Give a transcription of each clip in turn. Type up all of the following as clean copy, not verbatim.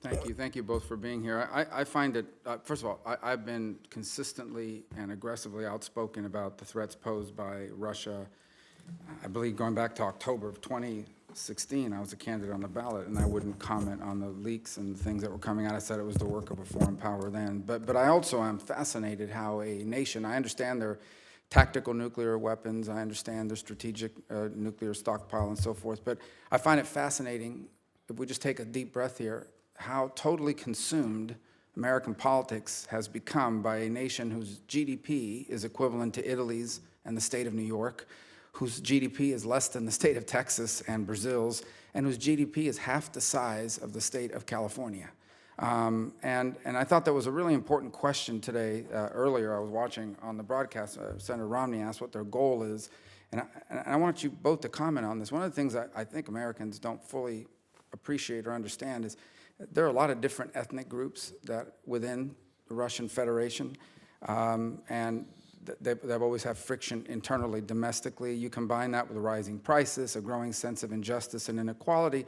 Thank you both for being here. I find it, first of all, I've been consistently and aggressively outspoken about the threats posed by Russia. I believe going back to October of 2016, I was a candidate on the ballot, and I wouldn't comment on the leaks and things that were coming out. I said it was the work of a foreign power then. But I also am fascinated how a nation, I understand their tactical nuclear weapons, I understand their strategic nuclear stockpile and so forth, but I find it fascinating, if we just take a deep breath here, how totally consumed American politics has become by a nation whose GDP is equivalent to Italy's and the state of New York, whose GDP is less than the state of Texas and Brazil's, and whose GDP is half the size of the state of California. And I thought that was a really important question today. Earlier, I was watching on the broadcast, Senator Romney asked what their goal is, and I want you both to comment on this. One of the things I think Americans don't fully appreciate or understand is there are a lot of different ethnic groups that within the Russian Federation, and they've always had friction internally, domestically. You combine that with rising prices, a growing sense of injustice and inequality,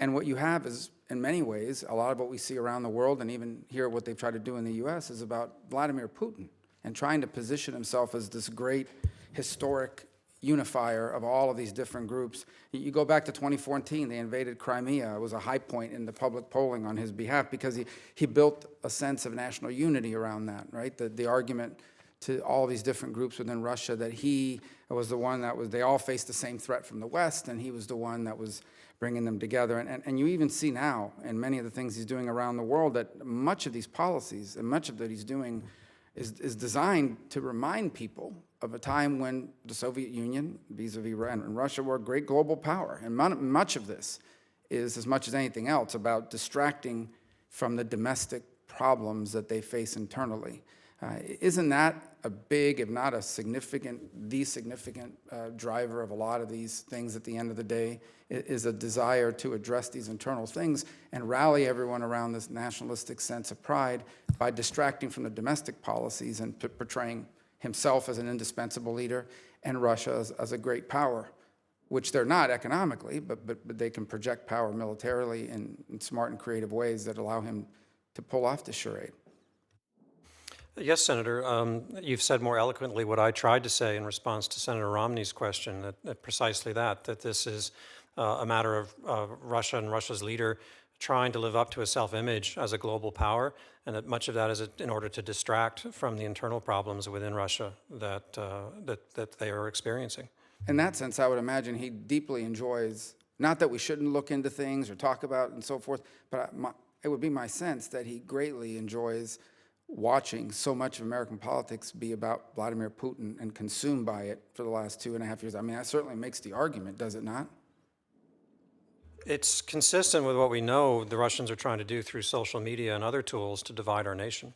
and what you have is, in many ways, a lot of what we see around the world, and even here what they've tried to do in the U.S., is about Vladimir Putin and trying to position himself as this great historic unifier of all of these different groups. You go back to 2014, they invaded Crimea. It was a high point in the public polling on his behalf because he built a sense of national unity around that, right? The argument to all these different groups within Russia that he was the one that was, they all faced the same threat from the West, and he was the one that was bringing them together. And you even see now in many of the things he's doing around the world that much of these policies and much of that he's doing is designed to remind people of a time when the Soviet Union, vis-a-vis and Russia, were a great global power. And much of this is, as much as anything else, about distracting from the domestic problems that they face internally. Isn't that a big, if not a significant, the significant driver of a lot of these things at the end of the day, is a desire to address these internal things and rally everyone around this nationalistic sense of pride by distracting from the domestic policies and portraying himself as an indispensable leader and Russia as a great power, which they're not economically, but they can project power militarily in smart and creative ways that allow him to pull off the charade. Yes, Senator. You've said more eloquently what I tried to say in response to Senator Romney's question, that precisely that this is a matter of Russia and Russia's leader trying to live up to a self-image as a global power, and that much of that is in order to distract from the internal problems within Russia that they are experiencing. In that sense, I would imagine he deeply enjoys, not that we shouldn't look into things or talk about and so forth, but it would be my sense that he greatly enjoys watching so much of American politics be about Vladimir Putin and consumed by it for the last 2.5 years. I mean, that certainly makes the argument, does it not? It's consistent with what we know the Russians are trying to do through social media and other tools to divide our nation.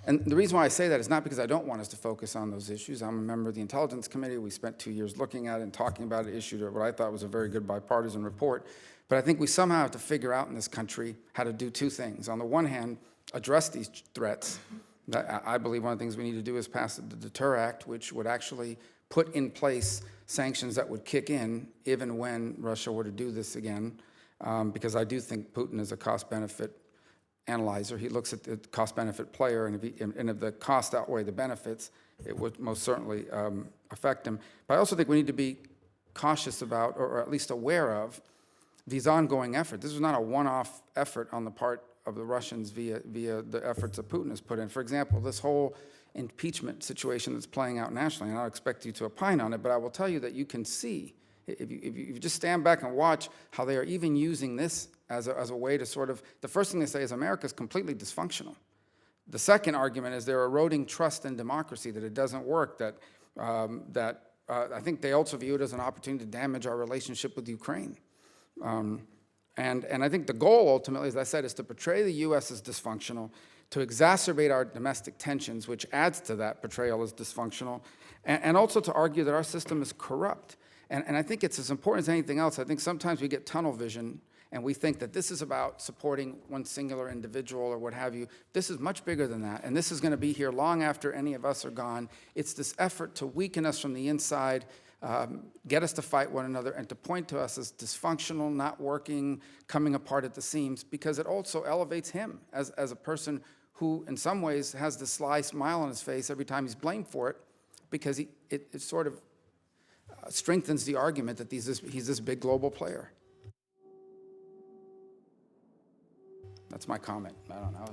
And the reason why I say that is not because I don't want us to focus on those issues. I'm a member of the Intelligence Committee. We spent 2 years looking at it and talking about it, issued what I thought was a very good bipartisan report. But I think we somehow have to figure out in this country how to do two things. On the one hand, address these threats. I believe one of the things we need to do is pass the Deter Act, which would actually put in place sanctions that would kick in even when Russia were to do this again, because I do think Putin is a cost-benefit analyzer. He looks at the cost-benefit player, and if the costs outweigh the benefits, it would most certainly affect him. But I also think we need to be cautious about, or at least aware of, these ongoing efforts. This was not a one-off effort on the part of the Russians via the efforts that Putin has put in. For example, this whole impeachment situation that's playing out nationally, and I don't expect you to opine on it, but I will tell you that you can see, if you just stand back and watch how they are even using this as a way to sort of, the first thing they say is America's completely dysfunctional. The second argument is they're eroding trust in democracy, that it doesn't work, that I think they also view it as an opportunity to damage our relationship with Ukraine. And I think the goal ultimately, as I said, is to portray the U.S. as dysfunctional, to exacerbate our domestic tensions, which adds to that portrayal as dysfunctional, and also to argue that our system is corrupt. And I think it's as important as anything else. I think sometimes we get tunnel vision and we think that this is about supporting one singular individual or what have you. This is much bigger than that, and this is going to be here long after any of us are gone. It's this effort to weaken us from the inside, get us to fight one another, and to point to us as dysfunctional, not working, coming apart at the seams, because it also elevates him as a person who, in some ways, has this sly smile on his face every time he's blamed for it, because it sort of strengthens the argument that he's this big global player. That's my comment. I don't know.